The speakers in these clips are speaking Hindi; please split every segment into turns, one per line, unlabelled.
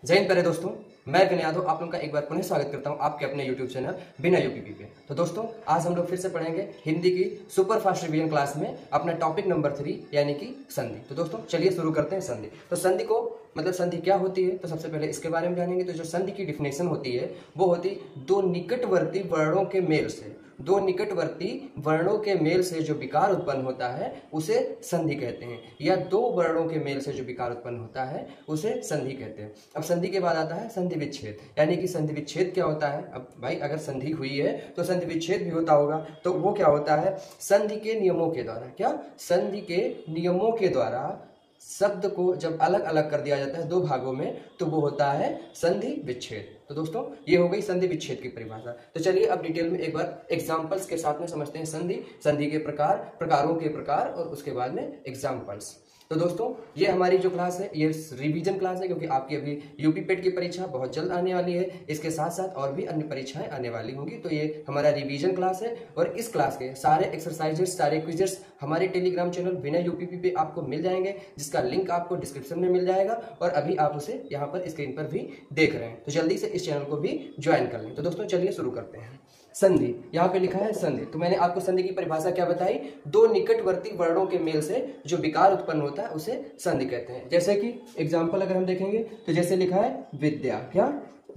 जय हिंद प्यारे दोस्तों, मैं विनय यादव आप लोगों का एक बार पुनः स्वागत करता हूं आपके अपने YouTube चैनल बिना यूपीपी पे। तो दोस्तों आज हम लोग फिर से पढ़ेंगे हिंदी की सुपर फास्ट रिवीजन क्लास में अपना टॉपिक नंबर 3 यानी कि संधि। तो दोस्तों चलिए शुरू करते हैं संधि। तो संधि को मतलब संधि क्या होती है, तो सबसे पहले इसके बारे में जानेंगे। तो जो संधि की डिफिनेशन होती है वो होती दो निकटवर्ती वर्णों के मेल से, दो निकटवर्ती वर्णों के मेल से जो विकार उत्पन्न होता है उसे संधि कहते हैं, या दो वर्णों के मेल से जो विकार उत्पन्न होता है उसे संधि कहते हैं। अब संधि के बाद आता है संधि विच्छेद, यानी कि संधि विच्छेद क्या होता है। अब भाई अगर संधि हुई है तो संधि विच्छेद भी होता होगा, तो वो क्या होता है, संधि के नियमों के द्वारा, क्या संधि के नियमों के द्वारा शब्द को जब अलग अलग कर दिया जाता है दो भागों में तो वो होता है संधि विच्छेद। तो दोस्तों ये हो गई संधि विच्छेद की परिभाषा। तो चलिए अब डिटेल में एक बार एग्जांपल्स के साथ में समझते हैं संधि, संधि के प्रकार, प्रकारों के प्रकार और उसके बाद में एग्जांपल्स। तो दोस्तों ये हमारी जो क्लास है ये रिवीजन क्लास है, क्योंकि आपकी अभी यूपी पेट की परीक्षा बहुत जल्द आने वाली है। इसके साथ साथ और भी अन्य परीक्षाएं आने वाली होंगी, तो ये हमारा रिवीजन क्लास है। और इस क्लास के सारे एक्सरसाइजेस, सारे क्विजेस हमारे टेलीग्राम चैनल बिना यूपीपी पे आपको मिल जाएंगे, जिसका लिंक आपको डिस्क्रिप्शन में मिल जाएगा और अभी आप उसे यहाँ पर स्क्रीन पर भी देख रहे हैं। तो जल्दी से इस चैनल को भी ज्वाइन कर लें। तो दोस्तों चलिए शुरू करते हैं। संधि, यहाँ पे लिखा है संधि। तो मैंने आपको संधि की परिभाषा क्या बताई, दो निकटवर्ती वर्णों के मेल से जो विकार उत्पन्न होता है उसे संधि कहते हैं। जैसे कि एग्जाम्पल अगर हम देखेंगे तो जैसे लिखा है विद्या, क्या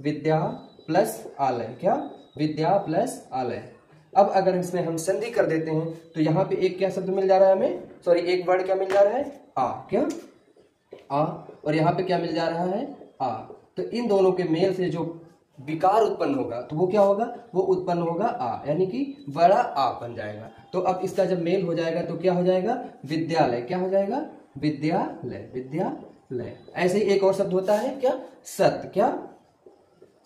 विद्या प्लस आलय, क्या विद्या प्लस आलय। अब अगर इसमें हम संधि कर देते हैं तो यहाँ पे एक क्या शब्द मिल जा रहा है हमें, सॉरी एक वर्ड क्या मिल जा रहा है, आ, क्या आ, और यहाँ पे क्या मिल जा रहा है, आ। तो इन दोनों के मेल से जो विकार उत्पन्न होगा तो वो क्या होगा, वो उत्पन्न होगा आ, यानी कि बड़ा आ बन जाएगा। तो अब इसका जब मेल हो जाएगा तो क्या हो जाएगा, विद्यालय, क्या हो जाएगा, विद्यालय, विद्यालय। ऐसे ही एक और शब्द होता है क्या, सत्य, क्या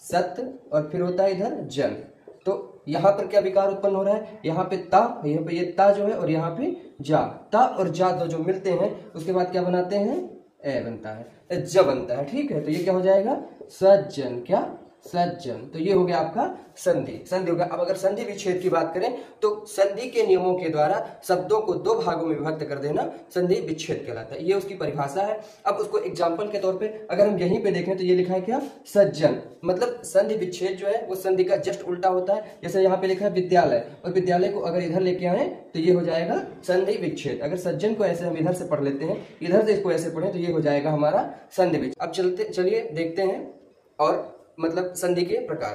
सत्य, और फिर होता है इधर जन। तो यहाँ पर क्या विकार उत्पन्न हो रहा है, यहाँ पे ता, यहाँ पे ये ता जो है और यहाँ पे जा, ता और जा दो जो मिलते हैं उसके बाद क्या बनाते हैं, ए बनता है, ज बनता है। ठीक है, तो ये क्या हो जाएगा, सज्जन, क्या सज्जन। तो ये हो गया आपका संधि, संधि हो गया। अब अगर संधि विच्छेद की बात करें तो संधि के नियमों के द्वारा शब्दों को दो भागों में विभक्त कर देना संधि विच्छेद कहलाता है, ये उसकी परिभाषा है। अब उसको एग्जाम्पल के तौर पे अगर हम यहीं पे देखें तो ये लिखा है क्या, सज्जन, मतलब संधि विच्छेद जो है वो संधि का जस्ट उल्टा होता है। जैसे यहाँ पे लिखा है विद्यालय, और विद्यालय को अगर इधर लेके आए तो ये हो जाएगा संधि विच्छेद। अगर सज्जन को ऐसे हम इधर से पढ़ लेते हैं, इधर से इसको ऐसे पढ़े तो ये हो जाएगा हमारा संधि विच्छेद। अब चलिए देखते हैं और मतलब संधि के प्रकार।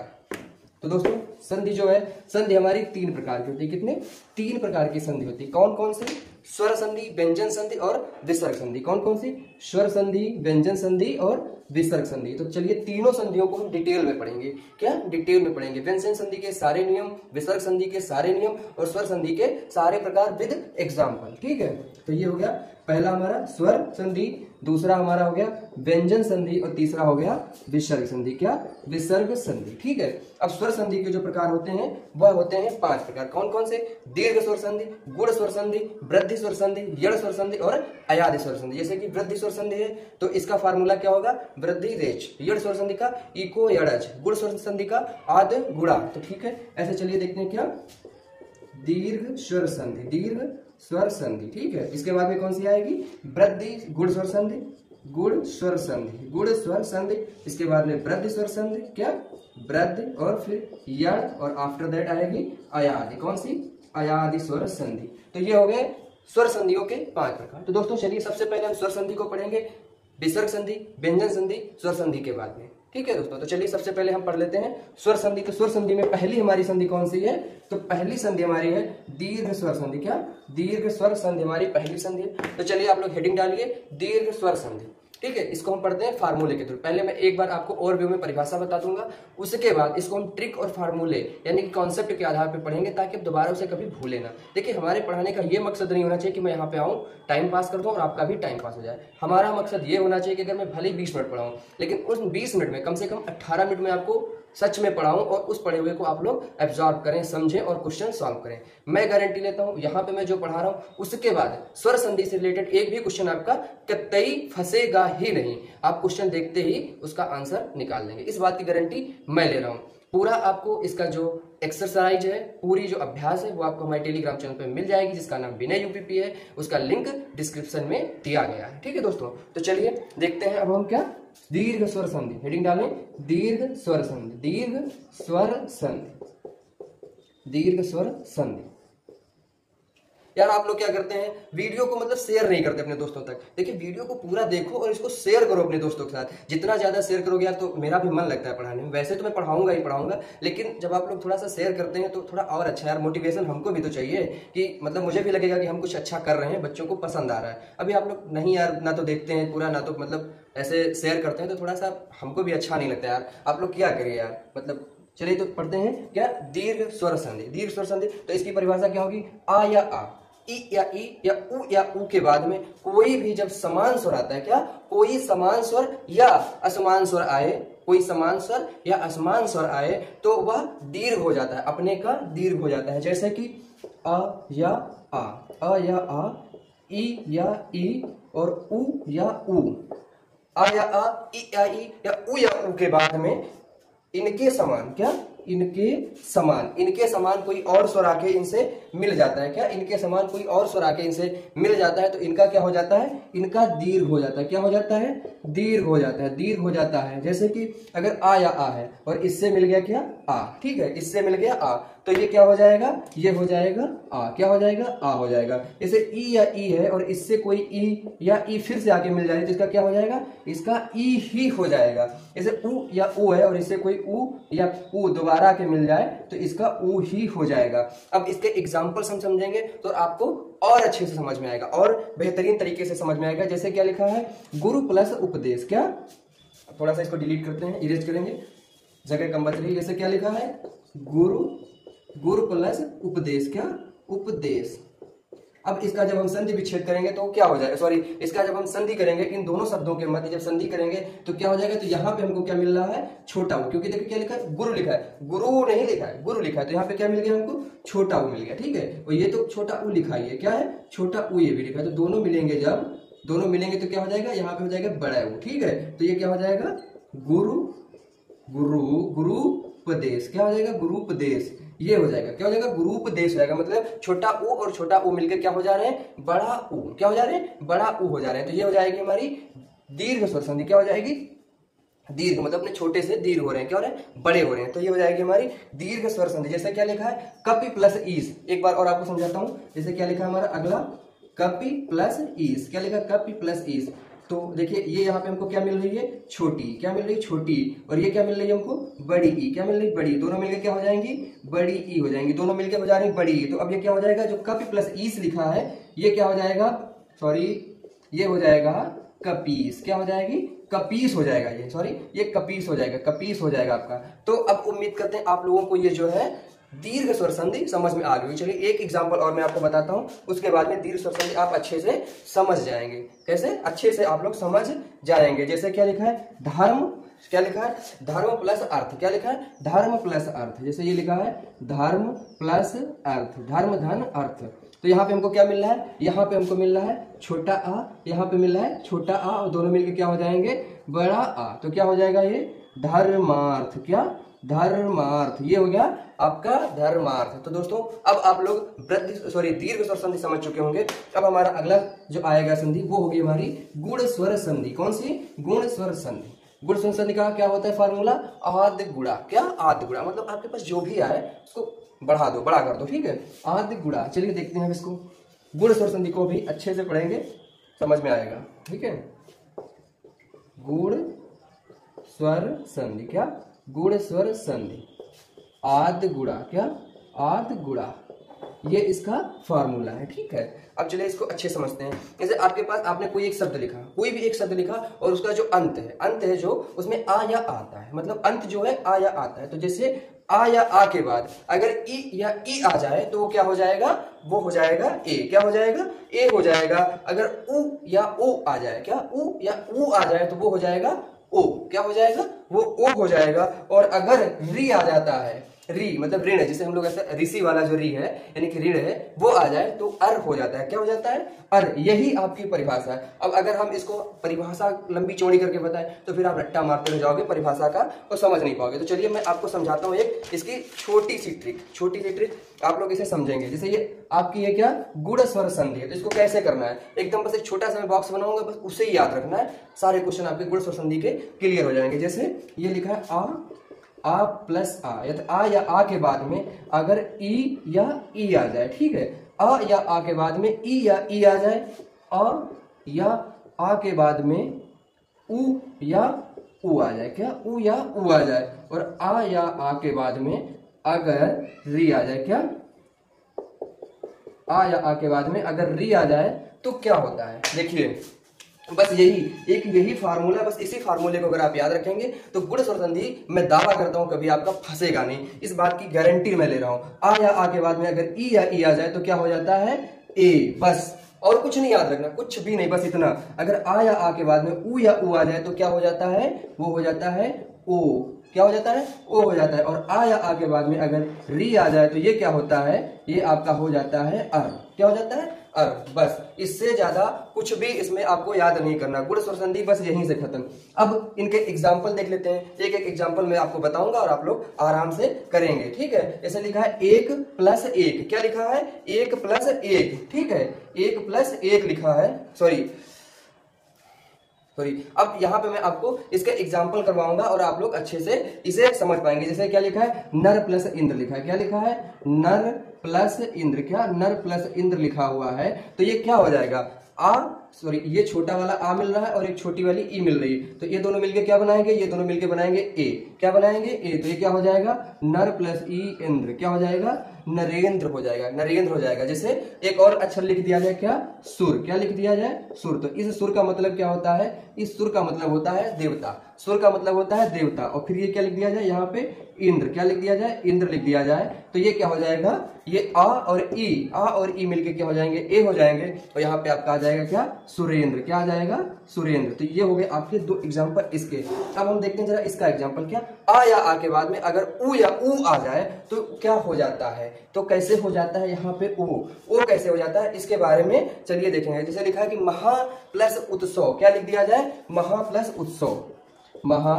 तो दोस्तों संधि जो है, संधि हमारी तीन प्रकार की होती है। कितने, तीन प्रकार की संधि होती है। कौन कौन सी, स्वर संधि, व्यंजन संधि और विसर्ग संधि। कौन कौन सी, स्वर संधि, व्यंजन संधि और विसर्ग संधि। तो चलिए तीनों संधियों को हम डिटेल में पढ़ेंगे, क्या डिटेल में पढ़ेंगे। व्यंजन संधि के सारे नियम, विसर्ग संधि के सारे नियम और स्वर संधि के सारे प्रकार विद एग्जाम्पल। ठीक है, तो ये हो गया पहला हमारा स्वर संधि, दूसरा हमारा हो गया व्यंजन संधि और तीसरा हो गया विसर्ग संधि, क्या विसर्ग संधि। ठीक है, अब स्वर संधि के जो प्रकार होते हैं वह होते हैं 5 प्रकार। कौन कौन से, दीर्घ स्वर संधि, गुण स्वर संधि, वृद्धि स्वर संधि, यड़ स्वर संधि और अयादि स्वर संधि। जैसे कि वृद्धि स्वर संधि है तो इसका फार्मूला क्या होगा, वृद्धि रेच, यड़ स्वर संधि का इको यड़ज, गुण स्वर संधि का आद गुणा। तो ठीक है, ऐसे चलिए देखते हैं क्या, दीर्घ स्वर संधि, दीर्घ स्वर संधि। ठीक है, इसके बाद में कौन सी आएगी, वृद्धि गुण स्वर संधि, गुण स्वर संधि, गुण स्वर संधि। इसके बाद में वृद्धि स्वर संधि, क्या वृद्धि, और फिर यड़, और आफ्टर दैट आएगी अयादि। कौन सी, अयादि स्वर संधि। तो ये हो गए स्वर संधियों के 5 प्रकार। तो दोस्तों चलिए सबसे पहले हम स्वर संधि को पढ़ेंगे, विसर्ग संधि, व्यंजन संधि, स्वर संधि के बाद में। ठीक है दोस्तों, तो चलिए सबसे पहले हम पढ़ लेते हैं स्वर संधि। तो स्वर संधि में पहली हमारी संधि कौन सी है, तो पहली संधि हमारी है दीर्घ स्वर संधि, क्या दीर्घ स्वर संधि हमारी पहली संधि है। तो चलिए आप लोग हेडिंग डालिए दीर्घ स्वर संधि। ठीक है, इसको हम पढ़ते हैं फार्मूले के थ्रू। पहले मैं एक बार आपको ओवरव्यू में परिभाषा बता दूंगा, उसके बाद इसको हम ट्रिक और फार्मूले यानी कि कॉन्सेप्ट के आधार पर पढ़ेंगे, ताकि आप दोबारा उसे कभी भूले ना। देखिए हमारे पढ़ाने का ये मकसद नहीं होना चाहिए कि मैं यहाँ पे आऊँ टाइम पास कर दूँ और आपका भी टाइम पास हो जाए। हमारा मकसद ये होना चाहिए कि अगर मैं भले 20 मिनट पढ़ाऊँ, लेकिन उस 20 मिनट में कम से कम 18 मिनट में आपको सच में पढ़ाऊं और उस पढ़े हुए को आप लोग एब्जॉर्ब करें, समझें और क्वेश्चन सॉल्व करें। मैं गारंटी लेता हूं यहाँ पे मैं जो पढ़ा रहा हूं उसके बाद स्वर संधि से रिलेटेड एक भी क्वेश्चन आपका कतई फंसेगा ही नहीं। आप क्वेश्चन देखते ही उसका आंसर निकाल लेंगे, इस बात की गारंटी मैं ले रहा हूं। पूरा आपको इसका जो एक्सरसाइज है, पूरी जो अभ्यास है वो आपको हमारे टेलीग्राम चैनल पे मिल जाएगी, जिसका नाम बिना यूपीपी है। उसका लिंक डिस्क्रिप्शन में दिया गया है। ठीक है दोस्तों, तो चलिए देखते हैं अब हम क्या दीर्घ स्वर संधि, हेडिंग डालें दीर्घ स्वर संधि, दीर्घ स्वर संधि, दीर्घ स्वर संधि। यार आप लोग क्या करते हैं, वीडियो को मतलब शेयर नहीं करते अपने दोस्तों तक। देखिए वीडियो को पूरा देखो और इसको शेयर करो अपने दोस्तों के साथ। जितना ज्यादा शेयर करोगे यार तो मेरा भी मन लगता है पढ़ाने में। वैसे तो मैं पढ़ाऊंगा ही पढ़ाऊंगा, लेकिन जब आप लोग थोड़ा सा शेयर करते हैं तो थोड़ा और अच्छा यार, मोटिवेशन हमको भी तो चाहिए कि मतलब मुझे भी लगेगा कि हम कुछ अच्छा कर रहे हैं, बच्चों को पसंद आ रहा है। अभी आप लोग नहीं यार, ना तो देखते हैं पूरा, ना तो मतलब ऐसे शेयर करते हैं, तो थोड़ा सा हमको भी अच्छा नहीं लगता यार। आप लोग क्या करिए यार, मतलब चलिए तो पढ़ते हैं क्या, दीर्घ स्वर संधि। दीर्घ स्वर संधि तो इसकी परिभाषा क्या होगी, आ या आ, ई या ऊ के बाद में कोई भी जब समान स्वर आता है, क्या कोई समान स्वर या असमान स्वर आए, कोई समान स्वर या असमान स्वर आए तो वह दीर्घ हो जाता है, अपने का दीर्घ हो जाता है। जैसे कि अ या आ, ई और उ या ऊ, आ या आ, ई या ऊ के बाद में इनके समान, क्या इनके समान कोई और स्वर आके इनसे मिल जाता है, क्या इनके समान कोई और स्वर आके इनसे मिल जाता है तो इनका क्या हो जाता है, इनका दीर्घ हो जाता है। क्या हो जाता है, दीर्घ हो जाता है, दीर्घ हो जाता है। जैसे कि अगर आ या आ है और इससे मिल गया क्या आ, ठीक है, इससे मिल गया आ, तो ये क्या हो जाएगा, ये हो जाएगा आ, क्या हो जाएगा, आ हो जाएगा। जैसे ई या ई है और इससे कोई ई या ई फिर से आके मिल जाए तो इसका क्या हो जाएगा, इसका ई ही हो जाएगा। जैसे उ या ऊ है और इससे कोई उ या ऊ दोबारा आके मिल जाए तो इसका ऊ ही हो जाएगा। अब इसके एग्जाम्पल्स हम समझेंगे तो आपको और अच्छे से समझ में आएगा और बेहतरीन तरीके से समझ में आएगा। जैसे क्या लिखा है, गुरु प्लस उपदेश, क्या थोड़ा सा इसको डिलीट करते हैं, इरेज करेंगे, जगह कम बच रही है। जैसे क्या लिखा है, गुरु प्लस उपदेश, क्या उपदेश। अब इसका जब हम संधि विच्छेद करेंगे तो क्या हो जाएगा, सॉरी इसका जब हम संधि करेंगे इन दोनों शब्दों के मध्य जब संधि करेंगे तो क्या हो जाएगा, तो यहाँ पे हमको क्या मिल रहा है, छोटा ऊ, क्योंकि देखिए क्या लिखा है, गुरु लिखा है, गुरु नहीं लिखा है, गुरु लिखा है, तो यहाँ पे क्या मिल गया हमको, छोटा ऊ मिल गया, ठीक है। और ये तो छोटा ऊ लिखा ही है, क्या है, छोटा ऊ, ये भी लिखा है, तो दोनों मिलेंगे, जब दोनों मिलेंगे तो क्या हो जाएगा, यहाँ पे हो जाएगा बड़ा ऊ, ठीक है। तो ये क्या हो जाएगा, गुरुपदेश, क्या हो जाएगा, गुरुपदेश, ये हो जाएगा, क्या हो जाएगा, गुरुपदेश हो जाएगा। मतलब छोटा ऊ और छोटा ऊ मिलकर क्या हो जा रहे हैं, बड़ा ऊ, क्या हो जा रहे हैं, बड़ा ऊ हो जा रहे हैं। तो ये हो जाएगी हमारी दीर्घ स्वर संधि, क्या हो जाएगी, दीर्घ, मतलब अपने छोटे से दीर्घ हो रहे हैं, क्या हो रहे हैं, बड़े हो रहे हैं, तो ये हो जाएगी हमारी दीर्घ स्वर संधि। जैसे क्या लिखा है, कपि प्लस ईस, एक बार और आपको समझाता हूं। जैसे क्या लिखा है हमारा अगला, कपि प्लस ईस, क्या लिखा, कपि प्लस ईस। तो देखिए ये यहाँ पे हमको क्या मिल रही है, छोटी, क्या मिल रही है, छोटी, और ये क्या मिल रही है हमको, बड़ी ई, क्या मिल रही है, बड़ी, दोनों मिलकर क्या हो जाएंगी, बड़ी ई हो जाएंगी, दोनों मिलकर हो जा रही है बड़ी ई। तो अब ये क्या हो जाएगा, जो कपि प्लस ईस लिखा है ये क्या हो जाएगा, सॉरी ये हो जाएगा कपीस, क्या हो जाएगी, कपीस हो जाएगा, ये सॉरी ये कपीस हो जाएगा, कपीस हो जाएगा आपका। तो अब उम्मीद करते हैं आप लोगों को ये जो है दीर्घ स्वर संधि समझ में आ गई। चलिए एक एग्जांपल और मैं आपको बताता हूं, उसके बाद में दीर्घ स्वर संधि आप अच्छे से समझ जाएंगे। कैसे, अच्छे से आप लोग समझ जाएंगे। जैसे क्या लिखा है, धर्म, क्या लिखा है, धर्म प्लस अर्थ, क्या लिखा है, धर्म प्लस अर्थ। जैसे ये लिखा है धर्म प्लस अर्थ, धर्म धन अर्थ। तो यहाँ पे हमको क्या मिल रहा है, यहाँ पे हमको मिल रहा है छोटा आ, यहाँ पे मिल रहा है छोटा आ, और दोनों मिलकर क्या हो जाएंगे, बड़ा आ। तो क्या हो जाएगा ये धर्मार्थ, क्या धर्मार्थ, ये हो गया आपका धर्मार्थ। तो दोस्तों अब आप लोग दीर्घ स्वर संधि समझ चुके होंगे। अब हमारा अगला जो आएगा संधि वो होगी हमारी गुण स्वर संधि। कौन सी, गुण स्वर संधि। गुण स्वर संधि का क्या होता है फार्मूला, आद्य गुणा, क्या आद्य गुणा, मतलब आपके पास जो भी आए उसको बढ़ा दो, बड़ा कर दो, ठीक है, आद्य गुणा। चलिए देखते हैं हम इसको, गुण स्वर संधि को भी अच्छे से पढ़ेंगे, समझ में आएगा, ठीक है। गुण स्वर संधि, क्या गुण स्वर संधि, आद्य गुणा, क्या आद्य गुणा, ये इसका फार्मूला है, ठीक है। अब चलिए इसको अच्छे समझते हैं। जैसे आपके पास आपने कोई एक शब्द लिखा, कोई भी एक शब्द लिखा और उसका जो अंत है जो उसमें आ या आता है, मतलब अंत जो है आ या आता है। तो जैसे आ या आ के बाद अगर ई या ई आ जाए तो वो क्या हो जाएगा, वो हो जाएगा ए, क्या हो जाएगा, ए हो जाएगा। अगर उ या ओ आ जाए, क्या उ या ऊ आ जाए तो वो हो जाएगा ओ, क्या हो जाएगा, वो ओ हो जाएगा। और अगर री आ जाता है, री मतलब ऋण, जिसे हम लोग ऐसा ऋषि वाला जो री है यानी कि ऋण है वो आ जाए तो अर हो जाता है। क्या हो जाता है, अर। यही आपकी परिभाषा है। अब अगर हम इसको परिभाषा लंबी चौड़ी करके बताएं तो फिर आप रट्टा मारते रह जाओगे परिभाषा का और समझ नहीं पाओगे। तो चलिए मैं आपको समझाता हूँ एक इसकी छोटी सी ट्रिक, आप लोग इसे समझेंगे। जैसे ये आपकी है क्या, गुण स्वर संधि है, तो इसको कैसे करना है, एकदम बस एक छोटा सा मैं बॉक्स बनाऊंगा, बस उसे ही याद रखना है, सारे क्वेश्चन आपके गुण स्वर संधि के क्लियर हो जाएंगे। जैसे ये लिखा है आ प्लस आ, या तो आ या आ के बाद में अगर ई या ई आ जाए, ठीक है, आ या आ के बाद में ई या ई आ जाए, आ या आ के बाद में उ या उ आ जाए, क्या उ या उ आ जाए, और आ या आ के बाद में अगर री आ जाए, क्या आ या आ के बाद में अगर री आ जाए तो क्या होता है। देखिए बस यही फार्मूला, बस इसी फार्मूले को अगर आप याद रखेंगे तो गुण स्वर संधि मैं दावा करता हूं कभी आपका फंसेगा नहीं, इस बात की गारंटी मैं ले रहा हूं। आ या आ के बाद में अगर ई या ई आ जाए तो क्या हो जाता है, ए, बस। और कुछ नहीं याद रखना, कुछ भी नहीं, बस इतना। अगर आ या आ के बाद में उ या उ आ जाए तो क्या हो जाता है, वो हो जाता है ओ। क्या हो जाता है, ओ हो जाता है। और आ या आ के बाद में अगर री आ जाए तो ये क्या होता है, ये आपका हो जाता है अर। क्या हो जाता है, अर। बस इससे ज्यादा कुछ भी इसमें आपको याद नहीं करना, गुण स्वर संधि बस यहीं से खत्म। अब इनके एग्जाम्पल देख लेते हैं, एक एक एग्जाम्पल मैं आपको बताऊंगा और आप लोग आराम से करेंगे, ठीक है। ऐसे लिखा है 1 + 1, क्या लिखा है, 1 + 1, ठीक है, 1 + 1 लिखा है, सॉरी। अब यहाँ पे मैं आपको इसके एग्जाम्पल करवाऊंगा और आप लोग अच्छे से इसे समझ पाएंगे। जैसे क्या लिखा है, नर प्लस इंद्र लिखा है, क्या लिखा है, नर प्लस इंद्र, क्या नर प्लस इंद्र लिखा हुआ है, तो ये क्या हो जाएगा, ये छोटा वाला आ मिल रहा है और एक छोटी वाली ई मिल रही है, तो ये दोनों मिलके क्या बनाएंगे, ये दोनों मिलके बनाएंगे ए। क्या बनाएंगे, ए। तो ये क्या हो जाएगा, नर प्लस ई इंद्र, क्या हो जाएगा, नरेंद्र हो जाएगा, नरेंद्र हो जाएगा। जैसे एक और अक्षर लिख दिया जाए, क्या, सुर, क्या लिख दिया जाए, सुर। तो इस सुर का मतलब क्या होता है, इस सुर का मतलब होता है देवता, सुर का मतलब होता है देवता। और फिर ये क्या लिख दिया जाए, यहाँ पे इंद्र, क्या लिख दिया जाए, इंद्र लिख दिया जाए, तो ये क्या हो जाएगा, ये आ और ई मिलके क्या हो जाएंगे, ए हो जाएंगे। और यहाँ पे आपका आ जाएगा क्या, सुरेंद्र, क्या आ जाएगा, सुरेंद्र। तो ये हो गए आपके दो एग्जाम्पल इसके। अब हम देखते हैं जरा इसका एग्जाम्पल, क्या आ या आ के बाद में अगर उ या उ आ जाए तो क्या हो जाता है, तो कैसे हो जाता है, यहाँ पे ओ कैसे हो जाता है, इसके बारे में चलिए देखेंगे। जैसे लिखा है कि महा प्लस उत्सव, क्या लिख दिया जाए, महा प्लस उत्सव, महा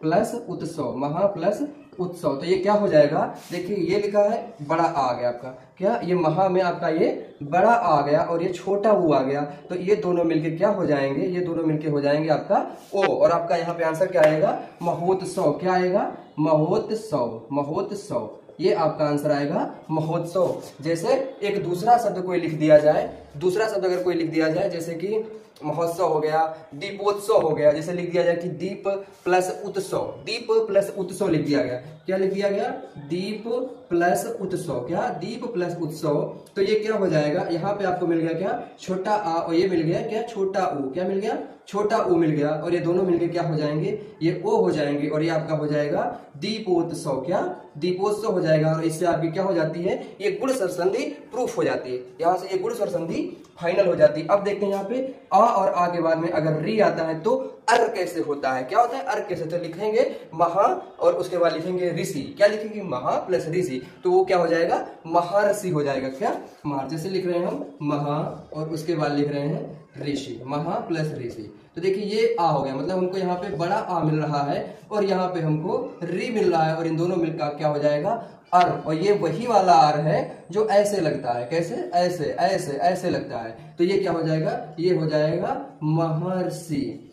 प्लस उत्सव, महा प्लस उत्सव। तो ये क्या हो जाएगा, देखिए ये लिखा है बड़ा आ गया आपका, क्या ये महा में आपका ये बड़ा आ गया और ये छोटा ऊ आ गया, तो ये दोनों मिलके क्या हो जाएंगे, ये दोनों मिलके हो जाएंगे आपका ओ। और आपका यहाँ पे आंसर क्या आएगा, महोत्सव, क्या आएगा, महोत्सव, महोत्सव, ये आपका आंसर आएगा महोत्सव। जैसे एक दूसरा शब्द कोई लिख दिया जाए, दूसरा शब्द अगर कोई लिख दिया जाए, जैसे कि महोत्सव हो गया, दीपोत्सव हो गया, जैसे लिख दिया जाए कि दीप प्लस उत्सव, दीप प्लस उत्सव लिख दिया गया, क्या लिख दिया गया, दीप प्लस उत्सव, क्या दीप प्लस उत्सव। तो ये क्या हो जाएगा, यहाँ पे आपको मिल गया क्या, छोटा आ, और ये मिल गया क्या, छोटा ऊ, क्या मिल गया, छोटा ऊ मिल गया, और ये दोनों मिलके क्या हो जाएंगे, ये ओ हो जाएंगे, और ये आपका हो जाएगा दीपोत्सव, क्या दीपोत्सव हो जाएगा। और इससे आपकी क्या हो जाती है, ये गुण स्वर संधि प्रूफ हो जाती है, यहाँ से ये गुण स्वर संधि फाइनल हो जाती है। अब देखते हैं यहाँ पे आ और आ के बाद में अगर री आता है तो अर कैसे होता है, क्या होता है अर कैसे, तो लिखेंगे महा और उसके बाद लिखेंगे ऋषि, क्या लिखेंगे, महा प्लस ऋषि, तो वो क्या हो जाएगा, महर्षि हो जाएगा, क्या महा, जैसे लिख रहे हैं हम महा और उसके बाद लिख रहे हैं ऋषि, महा प्लस ऋषि। तो देखिए ये आ हो गया, मतलब हमको यहाँ पे बड़ा आ मिल रहा है और यहाँ पे हमको री मिल रहा है, और इन दोनों मिलकर क्या हो जाएगा अर। और ये वही वाला अर है जो ऐसे लगता है, कैसे, ऐसे ऐसे ऐसे लगता है, तो ये क्या हो जाएगा, ये हो जाएगा महर्षि,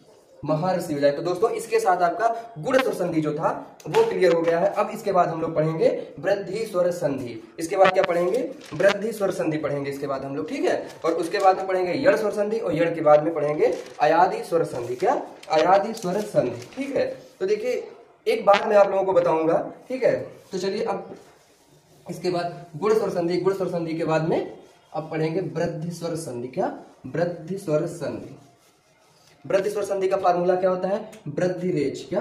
महर्षि हो जाए। तो दोस्तों इसके साथ आपका गुण स्वर संधि जो था वो क्लियर हो गया है। अब इसके बाद हम लोग पढ़ेंगे वृद्धि स्वर संधि, इसके बाद क्या पढ़ेंगे, वृद्धि स्वर संधि पढ़ेंगे इसके बाद हम लोग, ठीक है। और उसके बाद में पढ़ेंगे यड़ स्वर संधि, और यड़ के बाद में पढ़ेंगे अयादि स्वर संधि, क्या अयादि स्वर संधि, ठीक है। तो देखिए एक बात मैं आप लोगों को बताऊंगा, ठीक है। तो चलिए अब इसके बाद गुण स्वर संधि, गुण स्वर संधि के बाद में अब पढ़ेंगे वृद्धि स्वर संधि, क्या वृद्धि स्वर संधि। वृद्धि स्वर संधि का फार्मूला क्या होता है, वृद्धि रेच, क्या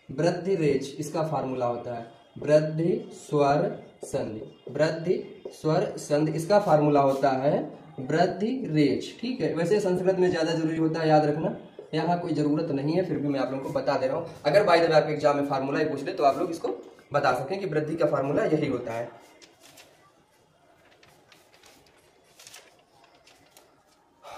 वृद्धि रेच इसका फार्मूला होता है, वृद्धि स्वर संधि, वृद्धि स्वर संधि इसका फार्मूला होता है वृद्धि रेच, ठीक है। वैसे संस्कृत में ज्यादा जरूरी होता है याद रखना, यहाँ कोई ज़रूरत नहीं है, फिर भी मैं आप लोगों को बता दे रहा हूँ। अगर बाय द वे आपके एग्जाम में फार्मूला ही पूछ ले तो आप लोग इसको बता सकें कि वृद्धि का फार्मूला यही होता है।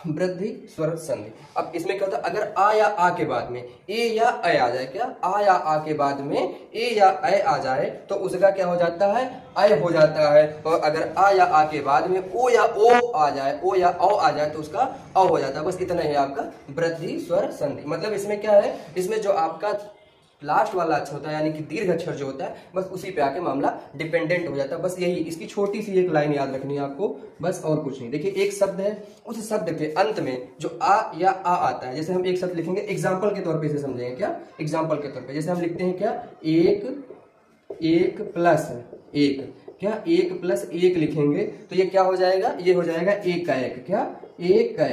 वृद्धि स्वर संधि। अब इसमें क्या होता है, अगर आ या आ के बाद में ए या अ आ जाए, क्या आ या आ के बाद में ए या अ आ जाए तो उसका क्या हो जाता है, अय हो जाता है। और अगर आ या आ के बाद में ओ या ओ आ जाए, ओ या औ आ जाए तो उसका अ हो जाता है। बस इतना ही आपका वृद्धि स्वर संधि। मतलब इसमें क्या है, इसमें जो आपका लास्ट वाला अक्षर होता है यानी कि दीर्घ अक्षर जो होता है बस उसी पे आके मामला डिपेंडेंट हो जाता है। बस यही इसकी छोटी सी एक लाइन याद रखनी है आपको, बस और कुछ नहीं। देखिए एक शब्द है, उस शब्द के अंत में जो आ या आ आता है, जैसे हम एक शब्द लिखेंगे एग्जाम्पल के तौर पे इसे समझेंगे क्या, एग्जाम्पल के तौर पे जैसे हम लिखते हैं क्या, एक प्लस एक, क्या एक प्लस एक लिखेंगे तो ये क्या हो जाएगा, ये हो जाएगा एक का एक, क्या एक का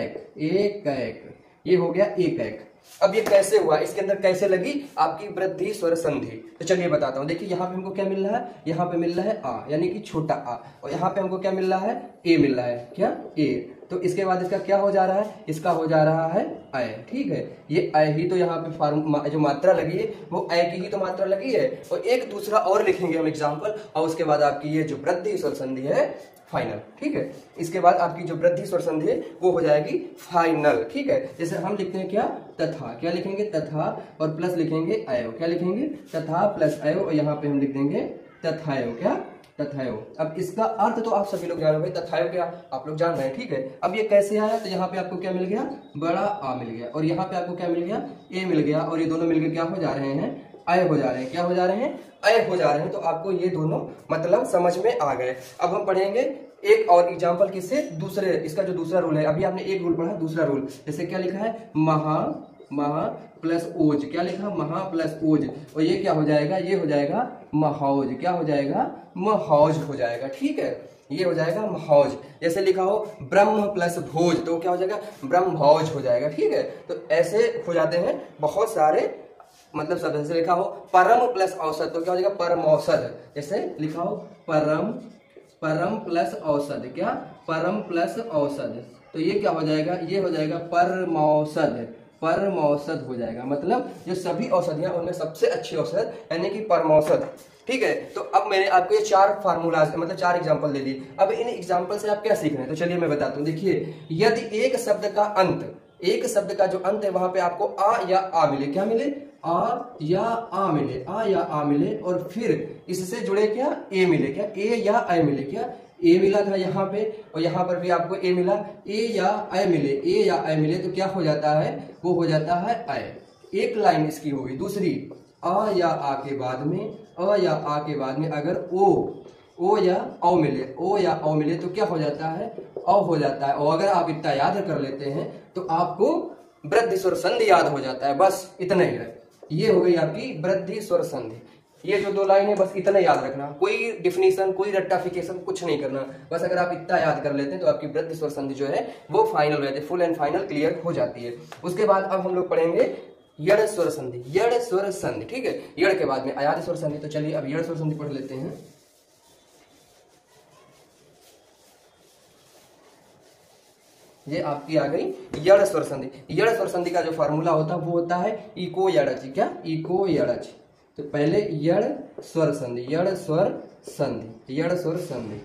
एक, ये हो गया एक का एक। अब ये कैसे हुआ, इसके अंदर कैसे लगी आपकी वृद्धि स्वर संधि, तो चलिए बताता हूं। देखिए यहाँ पे हमको क्या मिल रहा है, यहाँ पे मिल रहा है आ यानी कि छोटा आ, और यहाँ पे हमको क्या मिल रहा है, ए मिल रहा है, क्या ए। तो इसके बाद इसका क्या हो जा रहा है, इसका हो जा रहा है अय, ठीक है। ये अय ही तो यहाँ पे जो मात्रा लगी है वो अय की ही तो मात्रा लगी है। और एक दूसरा और लिखेंगे हम एग्जाम्पल, और उसके बाद आपकी ये जो वृद्धि स्वर संधि है फाइनल, ठीक है। इसके बाद आपकी जो वृद्धि स्वर संधि है वो हो जाएगी फाइनल, ठीक है। जैसे हम लिखते हैं क्या, तथा, क्या लिखेंगे तथा, और प्लस लिखेंगे अयो, क्या लिखेंगे तथा प्लस अयो, और यहाँ पे हम लिख देंगे तथायो, क्या तथायो। अब इसका अर्थ तो आप सभी लोग जान रहे हैं, तथायो क्या आप लोग जान रहे हैं, ठीक है। अब ये कैसे आया, तो यहाँ पे आपको क्या मिल गया, बड़ा आ मिल गया, और यहाँ पे आपको क्या मिल गया, ए मिल गया, और ये दोनों मिलकर क्या हो जा रहे हैं, अय हो जा रहे हैं, क्या हो जा रहे हैं, अय हो जा रहे हैं। तो आपको ये दोनों मतलब समझ में आ गए। अब हम पढ़ेंगे एक और एग्जाम्पल किससे, दूसरे, इसका जो दूसरा रूल है, अभी आपने एक रूल पढ़ा, दूसरा रूल जैसे क्या लिखा है, महा प्लस ओज, क्या लिखा, महा प्लस ओज, और ये क्या हो जाएगा, ये हो जाएगा महौज, क्या हो जाएगा, महौज हो जाएगा, ठीक है, ये हो जाएगा महौज। जैसे लिखा हो ब्रह्म प्लस भोज तो क्या हो जाएगा, ब्रह्मभोज हो जाएगा, ठीक है। तो ऐसे हो जाते हैं बहुत सारे मतलब शब्द। जैसे लिखा हो परम प्लस औसत तो क्या हो जाएगा, परम औसत। जैसे लिखा हो परम प्लस औसत, क्या परम प्लस औसत, तो ये क्या हो जाएगा, ये हो जाएगा परमौसत, परमौसत हो जाएगा। मतलब जो सभी औषधियां उनमें सबसे अच्छी औषध यानी कि परमौसत, ठीक है। तो अब मैंने आपको ये चार फार्मूलाज मतलब चार एग्जांपल दे दी। अब इन एग्जांपल से आप क्या सीख रहे हैं, तो चलिए मैं बताता हूँ। देखिए यदि एक शब्द का अंत, एक शब्द का जो अंत है वहां पे आपको आ या आ मिले, क्या मिले, आ या आ मिले, आ या आ मिले, और फिर इससे जुड़े क्या ए मिले, क्या ए या अ मिले, क्या ए मिला था यहाँ पे, और यहाँ पर भी आपको ए मिला, ए या अ मिले, ए या अ मिले तो क्या हो जाता है, वो हो जाता है अय। एक लाइन इसकी होगी। दूसरी, आ या आ के बाद में, अ या आ के बाद में अगर ओ या औ मिले, ओ या औ मिले तो क्या हो जाता है, औ हो जाता है। और अगर आप इतना याद कर लेते हैं तो आपको वृद्धि स्वर संधि याद हो जाता है, बस इतना ही है। ये हो गई आपकी वृद्धि स्वर संधि। ये जो दो लाइन है बस इतना याद रखना, कोई डिफिनीशन कोई रट्टाफिकेशन कुछ नहीं करना, बस अगर आप इतना याद कर लेते हैं तो आपकी वृद्धि स्वर संधि जो है वो फाइनल हो जाती है, फुल एंड फाइनल क्लियर हो जाती है। उसके बाद अब हम लोग पढ़ेंगे यड़ स्वर संधि, यड़ स्वर संधि, ठीक है। यड़ के बाद में अयाद स्वर संधि। तो चलिए अब यड़ स्वर संधि पढ़ लेते हैं। ये आपकी आ गई यड़ स्वर संधि। यड़ स्वर संधि का जो फार्मूला होता है वो होता है इको यड़च, क्या इको यड़च। तो पहले यड़ स्वर संधि, यड़ स्वर संधि, यड़ स्वर संधि,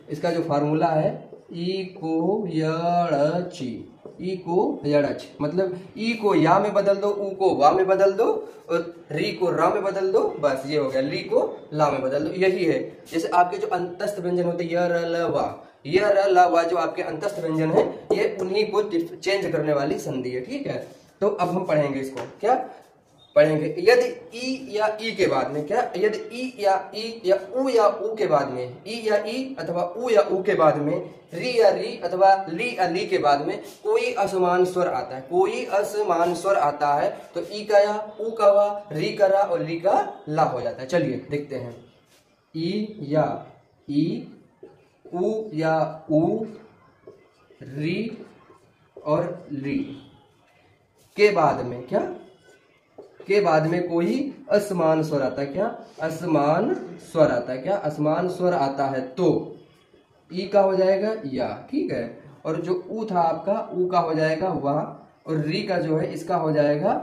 इसका जो फार्मूला है इको यड़ची, इको यड़च। मतलब ई को या में बदल दो, ऊ को वा में बदल दो, और री को रा में बदल दो, बस ये हो गया। ली को ला में बदल दो, यही है। जैसे आपके जो अंतस्थ व्यंजन होते हैं य र ल वा, य र ल वा जो आपके अंतस्थ व्यंजन है ये उन्हीं को चेंज करने वाली संधि है, ठीक है। तो अब हम पढ़ेंगे इसको, क्या पढ़ेंगे, यदि ई या ई के बाद में, क्या यदि ई या ऊ के बाद में, ई या ई अथवा ऊ या ऊ के बाद में, री या री अथवा ली या ली के बाद में कोई असमान स्वर आता है, कोई असमान स्वर आता है तो ई का या, ऊ का वा, री का रा और ली का ला हो जाता है। चलिए देखते हैं। ई या ई, ऊ या ऊ, री और ली के बाद में, क्या के बाद में कोई असमान स्वर आता है, क्या असमान स्वर आता है, क्या असमान स्वर आता है तो ई का हो जाएगा या, ठीक है। और जो ऊ था आपका, ऊ का हो जाएगा वाह, और री का जो है इसका हो जाएगा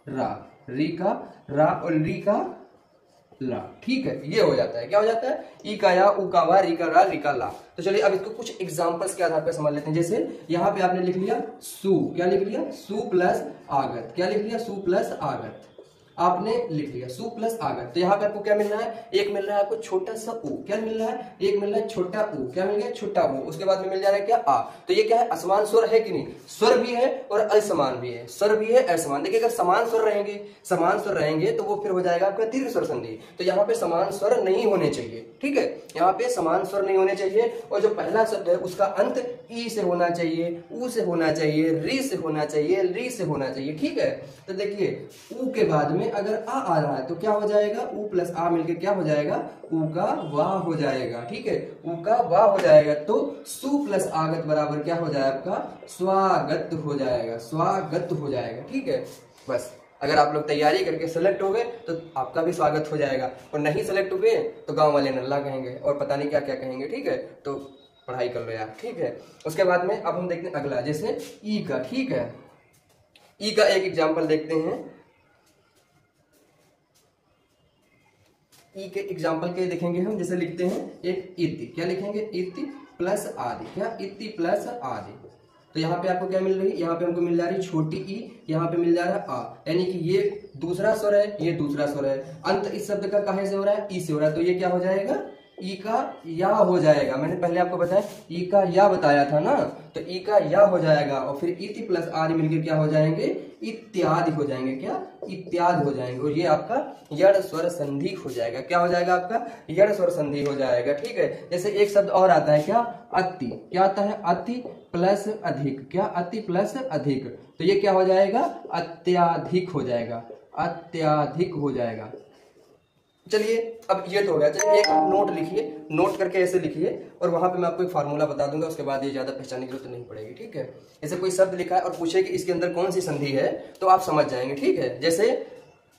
रा, री का रा और री का ला। ठीक है, ये हो जाता है। क्या हो जाता है? ई का या, उ का वा, री का रा, री का ला। तो चलिए अब इसको कुछ एग्जांपल्स के आधार पर समझ लेते हैं। जैसे यहाँ पे आपने लिख लिया सु, क्या लिख लिया? सु प्लस आगत। क्या लिख लिया? सु प्लस आगत आपने लिख लिया, सु प्लस आगत। तो यहाँ पे आपको क्या मिल रहा है? एक मिल रहा है आपको छोटा सा उ। क्या मिल रहा है? एक मिल रहा है छोटा उ। क्या मिल गया? छोटा उ। उसके बाद में मिल जा रहा है क्या? आ। तो ये क्या है? असमान स्वर है कि नहीं? स्वर भी है और असमान भी है। स्वर भी है, असमान। देखिए, अगर समान स्वर रहेंगे, समान स्वर रहेंगे तो वो फिर हो जाएगा आपका दीर्घ स्वर संधि। तो यहाँ पे समान स्वर नहीं होने चाहिए। ठीक है, यहाँ पे समान स्वर नहीं होने चाहिए। और जो पहला शब्द है उसका अंत ई से होना चाहिए, उ से होना चाहिए, री से होना चाहिए, री से होना चाहिए। ठीक है, तो देखिए उ के बाद में अगर आ रहा है तो क्या हो जाएगा? उ प्लस आ मिलकर क्या हो जाएगा? उ का वाह हो जाएगा। ठीक है, उ का वाह हो जाएगा। तो सु प्लस आगत बराबर क्या हो जाएगा? आपका स्वागत हो जाएगा, स्वागत हो जाएगा। ठीक है, बस अगर आप लोग तैयारी करके सेलेक्ट हो गए तो आपका भी स्वागत हो जाएगा, और नहीं सेलेक्ट हुए तो गांव वाले नल्ला कहेंगे और पता नहीं क्या क्या कहेंगे। ठीक है, तो पढ़ाई कर लो यार। ठीक है, उसके बाद में अब हम देखते हैं अगला, जैसे ई का। ठीक है, ई का एक एग्जाम्पल देखते हैं। ई के एग्जाम्पल के देखेंगे हम। जैसे लिखते हैं एक इति। क्या लिखेंगे? इति प्लस आदि। क्या? इति प्लस आदि। तो यहाँ पे आपको क्या मिल रही है? यहाँ पे हमको मिल जा रही है छोटी ई, यहाँ पे मिल जा रहा है आ, यानी कि ये दूसरा स्वर है, ये दूसरा स्वर है। अंत इस शब्द का काहे से हो रहा है? ई से हो रहा है। तो ये क्या हो जाएगा? ई का या हो जाएगा। मैंने पहले आपको बताया ई का या बताया था ना, तो ई का या हो जाएगा। और फिर इति प्लस आदि मिलकर क्या हो जाएंगे? इत्यादि हो जाएंगे। क्या? इत्यादि हो जाएंगे। और ये आपका यड़ स्वर संधि हो जाएगा। क्या हो जाएगा? आपका यड़ स्वर संधि हो जाएगा। ठीक है, जैसे एक शब्द और आता है, क्या? अति। क्या आता है? अति प्लस अधिक। क्या? अति प्लस अधिक। तो ये क्या हो जाएगा? अत्याधिक हो जाएगा, अत्याधिक हो जाएगा। चलिए अब ये तो हो गया। चलिए एक नोट लिखिए, नोट करके ऐसे लिखिए, और वहां पे मैं आपको एक फार्मूला बता दूंगा, उसके बाद ये ज्यादा पहचानने की जरूरत नहीं पड़ेगी। ठीक है, जैसे कोई शब्द लिखा है और पूछे कि इसके अंदर कौन सी संधि है, तो आप समझ जाएंगे। ठीक है, जैसे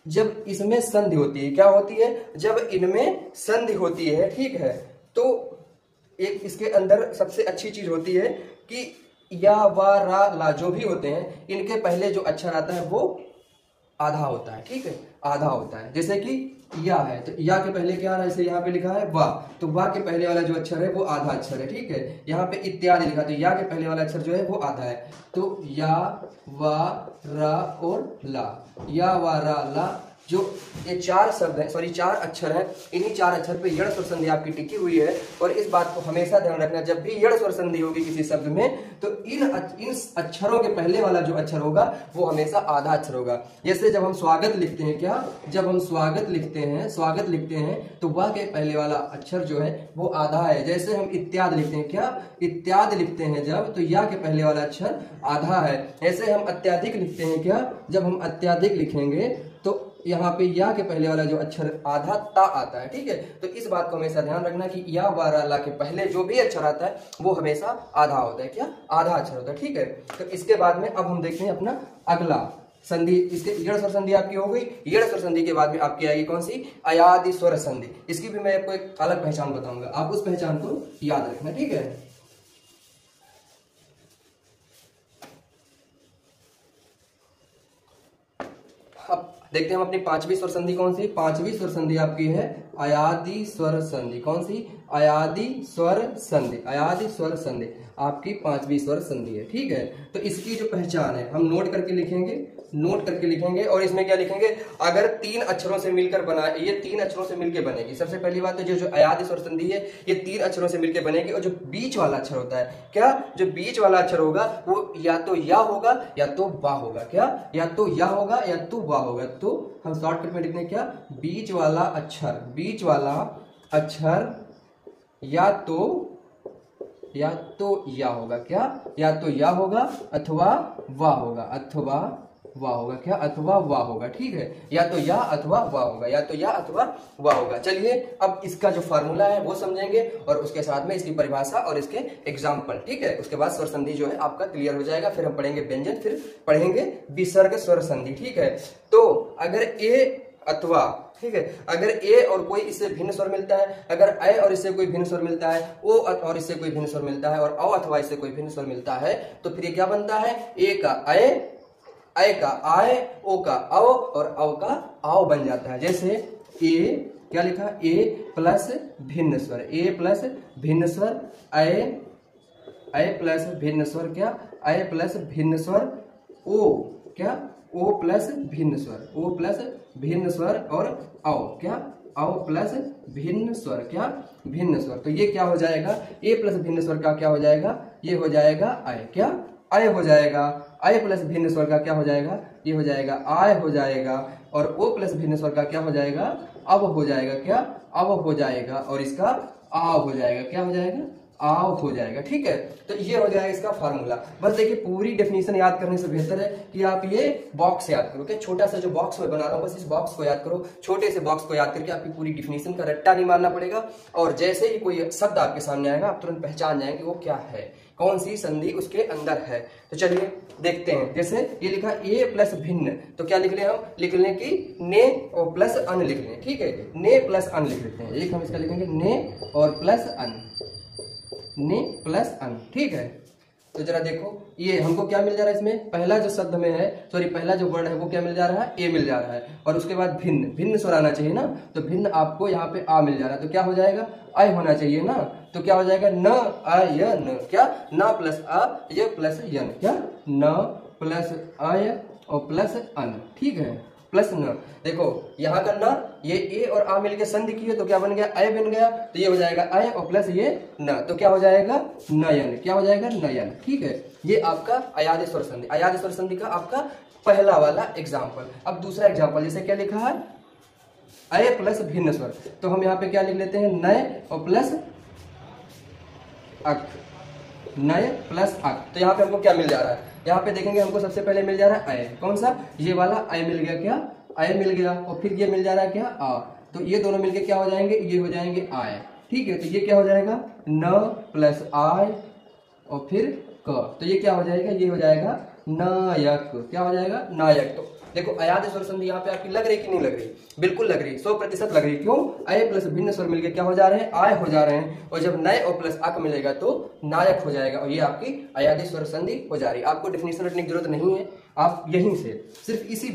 जब इसमें संधि होती है, क्या होती है? जब इनमें संधि होती है, ठीक है, तो एक इसके अंदर सबसे अच्छी चीज होती है कि या, वा, रा, ला जो भी होते हैं, इनके पहले जो अक्षर आता है वो आधा होता है। ठीक है, आधा होता है। जैसे कि या है, तो या के पहले क्या है? जैसे यहाँ पे लिखा है वाह, तो वाह के पहले वाला जो अक्षर है वो आधा अक्षर है। ठीक है, यहाँ पे इत्यादि लिखा, तो या के पहले वाला अक्षर जो है वो आधा है। तो या, वा, रा और ला, या, वा, रा, ला, जो ये चार शब्द हैं, सॉरी चार अक्षर हैं, इन्हीं चार अक्षर पे यड़ स्वर संधि आपकी टिकी हुई है। और इस बात को हमेशा ध्यान रखना, जब भी यड़ स्वर संधि होगी किसी शब्द में, तो इन अक्षरों के पहले वाला जो अक्षर होगा वो हमेशा आधा अक्षर होगा। जैसे जब हम स्वागत लिखते हैं, क्या? जब हम स्वागत लिखते हैं, स्वागत लिखते हैं, तो वह के पहले वाला अक्षर जो है वो आधा है। जैसे हम इत्यादि लिखते हैं, क्या? इत्यादि लिखते हैं जब, तो या के पहले वाला अक्षर आधा है। ऐसे हम अत्याधिक लिखते हैं, क्या? जब हम अत्याधिक लिखेंगे तो यहाँ पे या के पहले वाला जो अक्षर आधा ता आता है। ठीक है, तो इस बात को हमेशा ध्यान रखना कि या, वा, रा, ला के पहले जो भी अक्षर आता है वो हमेशा आधा होता है। क्या? आधा अक्षर होता है। ठीक है, तो इसके बाद में अब हम देखते हैं अपना अगला संधि। इसके यड़ स्वर संधि आपकी हो गई। यड़ स्वर संधि के बाद में आपकी आएगी कौन सी? अयादि स्वर संधि। इसकी भी मैं आपको एक अलग पहचान बताऊंगा, आप उस पहचान को याद रखना। ठीक है, अब देखते हैं हम अपनी पांचवी स्वर संधि कौन सी? पांचवी स्वर संधि आपकी है अयादि स्वर संधि। कौन सी? अयादि स्वर संधि। अयादि स्वर संधि आपकी पांचवी स्वर संधि है। ठीक है, तो इसकी जो पहचान है हम नोट करके लिखेंगे, नोट करके लिखेंगे। और इसमें क्या लिखेंगे? अगर तीन अक्षरों से मिलकर बना, ये तीन अक्षरों से मिलकर बनेगी। सबसे पहली बात तो जो अयादि स्वर संधि है ये तीन अक्षरों से मिलकर बनेगी। और जो बीच वाला अक्षर होता है, क्या? जो बीच वाला अक्षर होगा वो या तो या होगा या तो वा होगा। क्या? या तो या होगा या तो वा होगा। तो हम शॉर्टकट में लिखते हैं क्या? बीच वाला अक्षर, बीच वाला अक्षर या तो या होगा। क्या? या तो या होगा अथवा वाह होगा, अथवा वाह होगा। क्या? अथवा वाह होगा। ठीक है, या तो या अथवा वाह होगा, या तो या अथवा वाह होगा। चलिए अब इसका जो फार्मूला है वो समझेंगे और उसके साथ में इसकी परिभाषा और इसके एग्जाम्पल। ठीक है, उसके बाद स्वर संधि जो है आपका क्लियर हो जाएगा। फिर हम पढ़ेंगे व्यंजन, फिर पढ़ेंगे विसर्ग स्वर संधि। ठीक है, तो अगर ए अथवा, ठीक है, अगर ए और कोई इससे भिन्न स्वर मिलता है, अगर अ और इससे कोई भिन्न स्वर मिलता है, ओ और इससे कोई भिन्न स्वर मिलता है, और औ अथवा इससे कोई भिन्न स्वर मिलता है, तो फिर ये क्या बनता है? ए का अ अय का आय, ओ का अव और अव का आव बन जाता है। जैसे ए क्या लिखा, ए प्लस भिन्न स्वर, ए प्लस भिन्न स्वर अय, अय प्लस भिन्न स्वर क्या, अय प्लस भिन्न स्वर ओ क्या, ओ प्लस भिन्न स्वर, ओ प्लस भिन्न स्वर और अव क्या, अव प्लस भिन्न स्वर क्या, भिन्न स्वर। तो ये क्या हो जाएगा, ए प्लस भिन्न स्वर का क्या हो जाएगा, ये हो जाएगा अय क्या, अय हो जाएगा। अय प्लस भिन्न स्वर का क्या हो जाएगा, ये हो जाएगा आय हो जाएगा। और ओ प्लस भिन्न स्वर का क्या हो जाएगा, अब हो जाएगा क्या, अब हो जाएगा। और इसका आव हो जाएगा, क्या हो जाएगा, आव हो जाएगा। ठीक है, तो ये हो जाएगा इसका फार्मूला। बस देखिए पूरी डेफिनेशन याद करने से बेहतर है कि आप ये बॉक्स याद करो, कि छोटा सा जो बॉक्स मैं बना रहा हूँ बस इस बॉक्स को याद करो। छोटे से बॉक्स को याद करके आपकी पूरी डेफिनेशन का रट्टा नहीं मारना पड़ेगा। और जैसे ही कोई शब्द आपके सामने आएगा आप तुरंत पहचान जाएंगे वो क्या है, कौन सी संधि उसके अंदर है। तो चलिए देखते हैं। जैसे ये लिखा ए प्लस भिन्न, तो क्या लिख लें हम, लिख लें कि ने और प्लस अन लिख लें। ठीक है, ने प्लस अन लिख लेते हैं। एक हम इसका लिखेंगे ने और प्लस अन, ने प्लस अन। ठीक है, तो जरा देखो ये हमको क्या मिल जा रहा है इसमें, पहला जो शब्द में है, सॉरी पहला जो वर्ड है वो क्या मिल जा रहा है, ए मिल जा रहा है। और उसके बाद भिन्न, भिन्न स्वर आना चाहिए ना, तो भिन्न आपको यहाँ पे आ मिल जा रहा है, तो क्या हो जाएगा, अय होना चाहिए ना। तो क्या हो जाएगा, न अयन क्या, न प्लस अ य प्लस यन क्या, न प्लस अय और प्लस अन। ठीक है, प्लस न। देखो यहाँ का न, ये ए और आ मिलकर संधि की है तो क्या बन गया, अय बन गया। तो ये हो जाएगा अय और प्लस ये न, तो क्या हो जाएगा, नयन। क्या हो जाएगा, नयन। ठीक है, ये आपका अयादि स्वर संधि, अयादि स्वर संधि का आपका पहला वाला एग्जाम्पल। अब दूसरा एग्जाम्पल, जैसे क्या लिखा है, अय प्लस भिन्न स्वर, तो हम यहाँ पे क्या लिख लेते हैं, नय और प्लस अक, नय प्लस अक। तो यहाँ पे हमको क्या मिल जा रहा है, यहाँ पे देखेंगे हमको सबसे पहले मिल जा रहा है अय, कौन सा, ये वाला अय मिल गया क्या, अय मिल गया। और फिर ये मिल जा रहा है क्या, आ। तो ये दोनों मिलके क्या हो जाएंगे, ये हो जाएंगे आय। ठीक है, तो ये क्या हो जाएगा, न प्लस आय और फिर क, तो ये क्या हो जाएगा, ये हो जाएगा नायक। क्या हो जाएगा, नायक। तो देखो अयादि स्वर संधि यहाँ पे आपकी लग रही कि नहीं लग रही, बिल्कुल लग रही, 100% लग रही। क्यों, अय प्लस भिन्न स्वर मिलके क्या हो जा रहे हैं, आय हो जा रहे हैं। और जब नय और प्लस अक मिलेगा तो नायक हो जाएगा, और ये आपकी अयादि स्वर संधि हो जा रही है। आपको डेफिनेशन रटने की जरूरत नहीं है, आप यहीं से सिर्फ इसी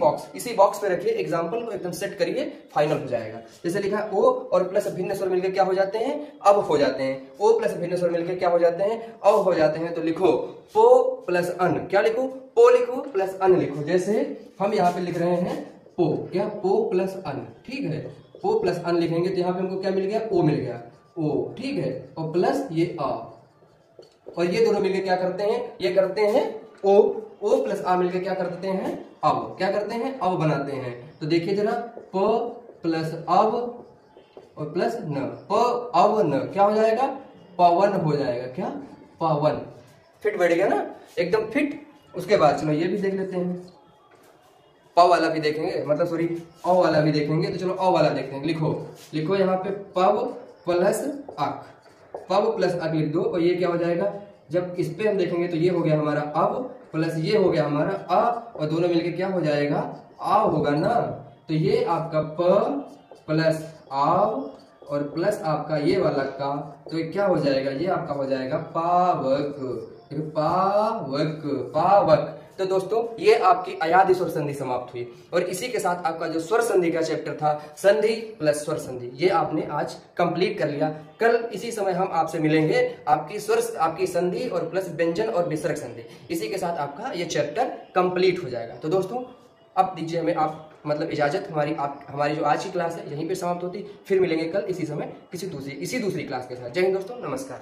बॉक्स पे रखिए, एग्जाम्पल को एकदम सेट करिए, फाइनल हो जाएगा। जैसे लिखा ओ और प्लस भिन्न स्वर मिलकर क्या हो जाते हैं, अब हो जाते हैं। ओ प्लस भिन्न स्वर मिलकर क्या हो जाते हैं, अब हो जाते हैं। तो लिखो पो प्लस अन, क्या लिखो, पो लिखो प्लस अन लिखो। जैसे हम यहाँ पे लिख रहे हैं पो, क्या, पो प्लस अन। ठीक है, पो प्लस अन लिखेंगे तो यहाँ पे हमको क्या मिल गया, ओ मिल गया, ओ। ठीक है, और प्लस ये आ, और ये दोनों मिलकर क्या करते हैं, ये करते हैं ओ, ओ प्लस आ मिलकर क्या कर देते हैं, अब। क्या करते हैं, अब बनाते हैं। तो देखिए जरा, प प्लस अब और प्लस न, प अब न, क्या हो जाएगा, पवन हो जाएगा। क्या, पवन। फिट बैठ गया ना, एकदम फिट। उसके बाद चलो ये भी देख लेते हैं, प वाला भी देखेंगे, मतलब सॉरी अ वाला भी देखेंगे। तो चलो अ वाला देखते हैं। लिखो, लिखो यहाँ पे पव प्लस अक, पव प्लस अक लिख दो। और ये क्या हो जाएगा, जब इस पे हम देखेंगे तो ये हो गया हमारा अब प्लस ये हो गया हमारा अ, और दोनों मिलके क्या हो जाएगा, आ होगा ना। तो ये आपका प प्लस आव और प्लस आपका ये वाला का, तो क्या हो जाएगा, ये आपका हो जाएगा पावक, पावक, पावक। तो दोस्तों ये आपकी अयादि स्वर संधि समाप्त हुई। और इसी के साथ आपका जो स्वर संधि का चैप्टर था, संधि प्लस स्वर संधि, ये आपने आज कंप्लीट कर लिया। कल इसी समय हम आपसे मिलेंगे, आपकी स्वर, आपकी संधि और प्लस व्यंजन और विसर्ग संधि। इसी के साथ आपका ये चैप्टर कंप्लीट हो जाएगा। तो दोस्तों अब दीजिए हमें आप मतलब इजाजत, हमारी जो आज की क्लास है यहीं पे समाप्त होती। फिर मिलेंगे कल इसी समय इसी दूसरी क्लास के साथ। जय हिंद दोस्तों, नमस्कार।